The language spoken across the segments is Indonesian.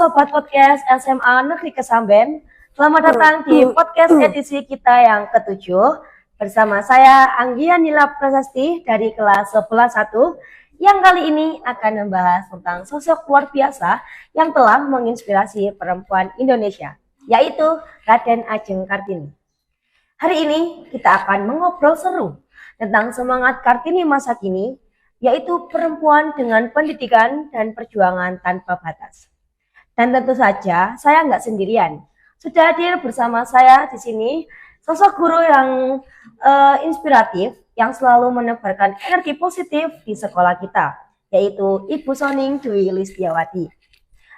Sobat Podcast SMA Negeri Kesamben. Selamat datang di podcast edisi kita yang ketujuh. Bersama saya Anggia Nila Prasasti dari kelas 11-1 yang kali ini akan membahas tentang sosok luar biasa yang telah menginspirasi perempuan Indonesia, yaitu Raden Ajeng Kartini. Hari ini kita akan mengobrol seru tentang semangat Kartini masa kini, yaitu perempuan dengan pendidikan dan perjuangan tanpa batas. Dan tentu saja saya nggak sendirian. Sudah hadir bersama saya di sini sosok guru yang inspiratif yang selalu menebarkan energi positif di sekolah kita, yaitu Ibu Soning Dwi Listiawati.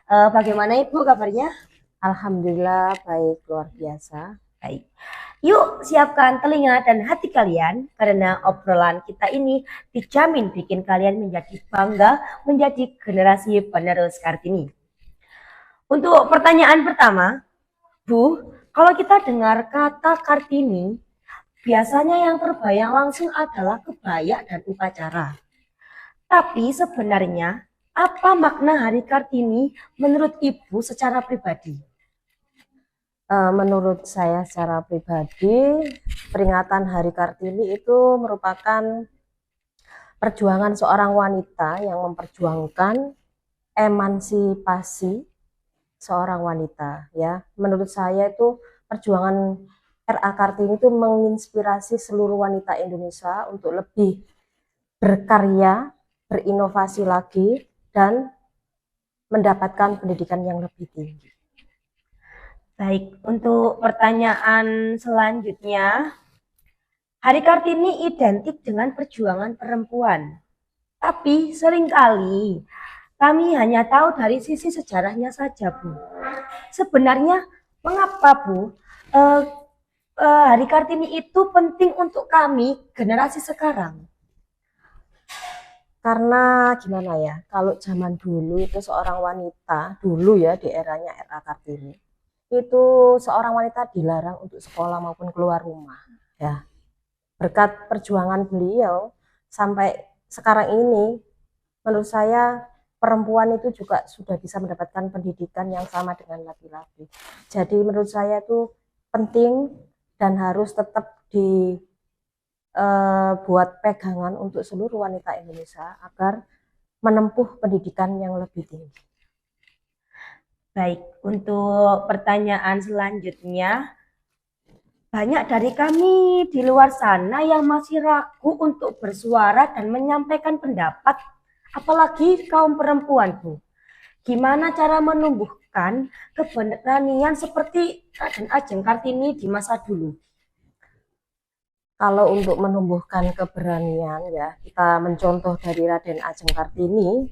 Bagaimana Ibu kabarnya? Alhamdulillah baik, luar biasa. Baik. Yuk siapkan telinga dan hati kalian karena obrolan kita ini dijamin bikin kalian menjadi bangga menjadi generasi penerus Kartini. Untuk pertanyaan pertama, Bu, kalau kita dengar kata Kartini, biasanya yang terbayang langsung adalah kebaya dan upacara. Tapi sebenarnya apa makna Hari Kartini menurut Ibu secara pribadi? Menurut saya secara pribadi, peringatan Hari Kartini itu merupakan perjuangan seorang wanita yang memperjuangkan emansipasi seorang wanita. Ya, menurut saya itu perjuangan RA Kartini itu menginspirasi seluruh wanita Indonesia untuk lebih berkarya, berinovasi lagi, dan mendapatkan pendidikan yang lebih tinggi. Baik, untuk pertanyaan selanjutnya, Hari Kartini identik dengan perjuangan perempuan. Tapi seringkali kami hanya tahu dari sisi sejarahnya saja, Bu. Sebenarnya mengapa, Bu, Hari Kartini itu penting untuk kami generasi sekarang? Karena gimana ya, kalau zaman dulu itu seorang wanita, dulu ya di eranya RA Kartini, itu seorang wanita dilarang untuk sekolah maupun keluar rumah. Ya, berkat perjuangan beliau sampai sekarang ini, menurut saya perempuan itu juga sudah bisa mendapatkan pendidikan yang sama dengan laki-laki. Jadi menurut saya itu penting dan harus tetap buat pegangan untuk seluruh wanita Indonesia agar menempuh pendidikan yang lebih tinggi. Baik, untuk pertanyaan selanjutnya, banyak dari kami di luar sana yang masih ragu untuk bersuara dan menyampaikan pendapat, apalagi kaum perempuan, Bu. Gimana cara menumbuhkan keberanian seperti Raden Ajeng Kartini di masa dulu? Kalau untuk menumbuhkan keberanian ya, kita mencontoh dari Raden Ajeng Kartini,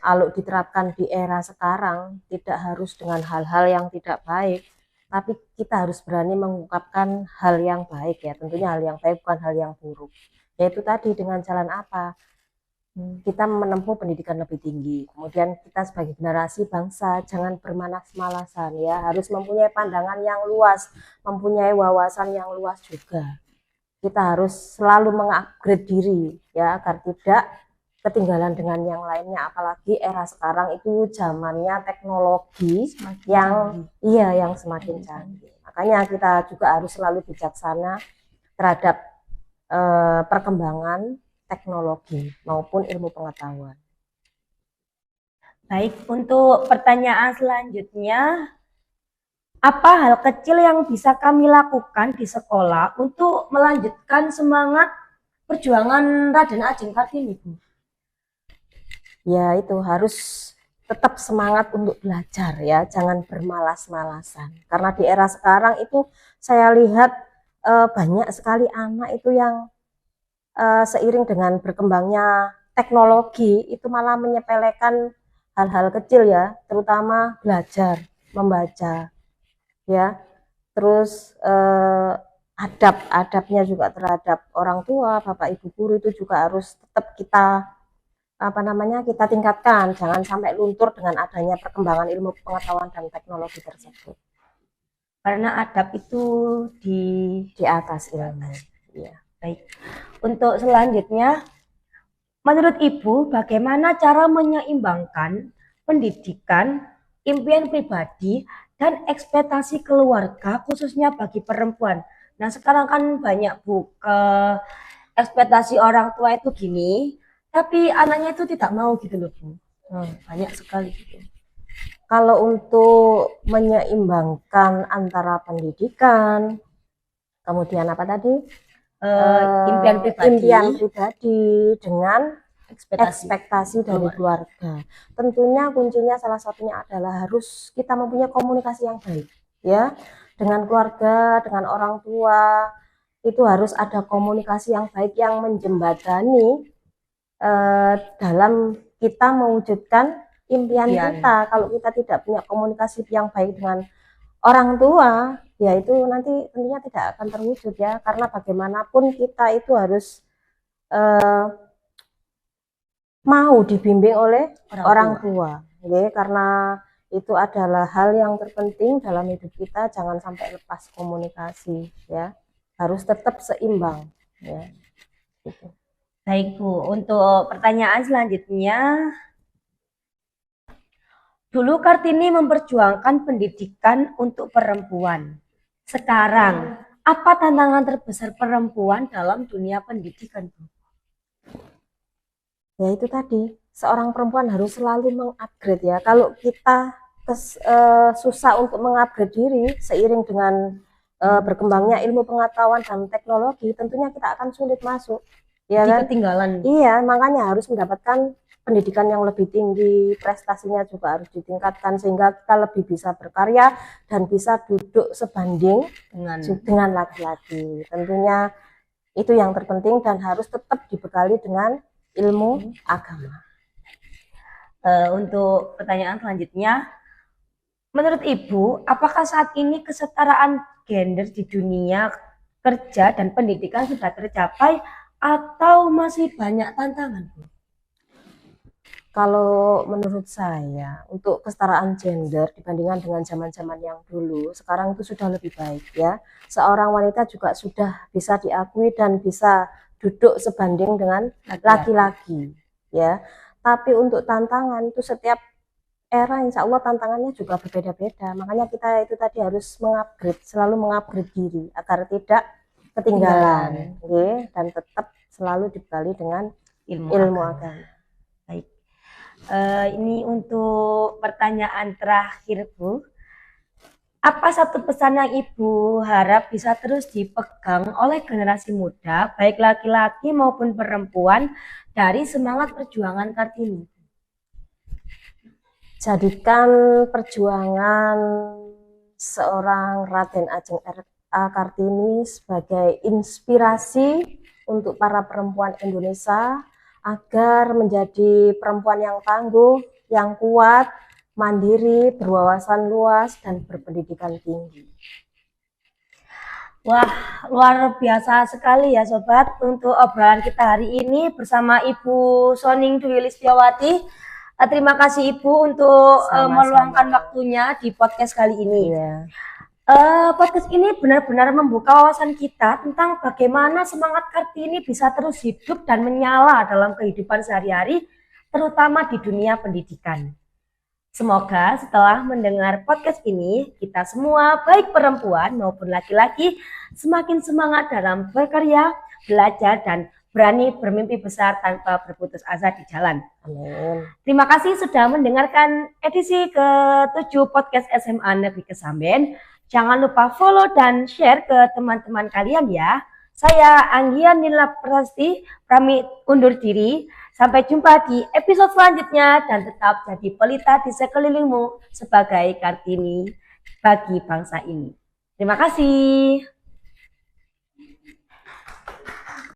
kalau diterapkan di era sekarang tidak harus dengan hal-hal yang tidak baik, tapi kita harus berani mengungkapkan hal yang baik ya, tentunya hal yang baik bukan hal yang buruk. Yaitu tadi dengan jalan apa? Kita menempuh pendidikan lebih tinggi. Kemudian kita sebagai generasi bangsa jangan bermalas-malasan ya, harus mempunyai pandangan yang luas, mempunyai wawasan yang luas juga. Kita harus selalu mengupgrade diri ya agar tidak ketinggalan dengan yang lainnya, apalagi era sekarang itu zamannya teknologi yang semakin canggih. Makanya kita juga harus selalu bijaksana terhadap perkembangan teknologi maupun ilmu pengetahuan. Baik, untuk pertanyaan selanjutnya, apa hal kecil yang bisa kami lakukan di sekolah untuk melanjutkan semangat perjuangan Raden Ajeng Kartini, Bu? Ya, itu harus tetap semangat untuk belajar ya, jangan bermalas-malasan. Karena di era sekarang itu saya lihat banyak sekali anak itu yang seiring dengan berkembangnya teknologi itu malah menyepelekan hal-hal kecil ya, terutama belajar, membaca. Ya, terus adabnya juga terhadap orang tua, bapak ibu guru itu juga harus tetap kita tingkatkan, jangan sampai luntur dengan adanya perkembangan ilmu pengetahuan dan teknologi tersebut. Karena adab itu di atas ilmu. Ya. Baik. Untuk selanjutnya, menurut Ibu bagaimana cara menyeimbangkan pendidikan, impian pribadi dan ekspektasi keluarga khususnya bagi perempuan. Nah, sekarang kan banyak Bu, ekspektasi orang tua itu gini, tapi anaknya itu tidak mau gitu loh Bu. Banyak sekali gitu. Kalau untuk menyeimbangkan antara pendidikan, kemudian apa tadi? Impian pribadi dengan ekspektasi dari keluarga. Tentunya kuncinya salah satunya adalah harus kita mempunyai komunikasi yang baik, ya, dengan keluarga, dengan orang tua. Itu harus ada komunikasi yang baik yang menjembatani dalam kita mewujudkan impian kita. Kalau kita tidak punya komunikasi yang baik dengan orang tua, ya itu nanti tentunya tidak akan terwujud ya, karena bagaimanapun kita itu harus mau dibimbing oleh orang tua. Ya, karena itu adalah hal yang terpenting dalam hidup kita, jangan sampai lepas komunikasi ya, harus tetap seimbang ya. Gitu. Baik Bu, untuk pertanyaan selanjutnya, dulu Kartini memperjuangkan pendidikan untuk perempuan. Sekarang, apa tantangan terbesar perempuan dalam dunia pendidikan Bu? Ya itu tadi, seorang perempuan harus selalu mengupgrade ya. Kalau kita susah untuk mengupgrade diri seiring dengan berkembangnya ilmu pengetahuan dan teknologi, tentunya kita akan sulit masuk. Ya kan? Ketinggalan. Iya, makanya harus mendapatkan pendidikan yang lebih tinggi, prestasinya juga harus ditingkatkan sehingga kita lebih bisa berkarya dan bisa duduk sebanding dengan laki-laki. Tentunya itu yang terpenting dan harus tetap dibekali dengan ilmu agama. Untuk pertanyaan selanjutnya, menurut Ibu, apakah saat ini kesetaraan gender di dunia kerja dan pendidikan sudah tercapai atau masih banyak tantangan Bu? Kalau menurut saya, untuk kesetaraan gender dibandingkan dengan zaman-zaman yang dulu, sekarang itu sudah lebih baik ya. Seorang wanita juga sudah bisa diakui dan bisa duduk sebanding dengan laki-laki ya. Tapi untuk tantangan itu setiap era insya Allah tantangannya juga berbeda-beda. Makanya kita itu tadi harus mengupgrade, selalu mengupgrade diri agar tidak ketinggalan ya, dan tetap selalu dibekali dengan ilmu agama. Ini untuk pertanyaan terakhir Bu, apa satu pesan yang Ibu harap bisa terus dipegang oleh generasi muda, baik laki-laki maupun perempuan, dari semangat perjuangan Kartini? Jadikan perjuangan seorang Raden Ajeng R.A. Kartini sebagai inspirasi untuk para perempuan Indonesia agar menjadi perempuan yang tangguh, yang kuat, mandiri, berwawasan luas, dan berpendidikan tinggi. Wah, luar biasa sekali ya Sobat untuk obrolan kita hari ini bersama Ibu Soning Dwi Listiawati. Terima kasih Ibu untuk meluangkan waktunya di podcast kali ini. Podcast ini benar-benar membuka wawasan kita tentang bagaimana semangat Kartini bisa terus hidup dan menyala dalam kehidupan sehari-hari, terutama di dunia pendidikan. Semoga setelah mendengar podcast ini, kita semua baik perempuan maupun laki-laki semakin semangat dalam berkarya, belajar, dan berani bermimpi besar tanpa berputus asa di jalan. Amin. Terima kasih sudah mendengarkan edisi ke-7 podcast SMA Negeri Kesamben. Jangan lupa follow dan share ke teman-teman kalian ya. Saya Anggia Nila Prasasti, pamit undur diri. Sampai jumpa di episode selanjutnya dan tetap jadi pelita di sekelilingmu sebagai Kartini bagi bangsa ini. Terima kasih.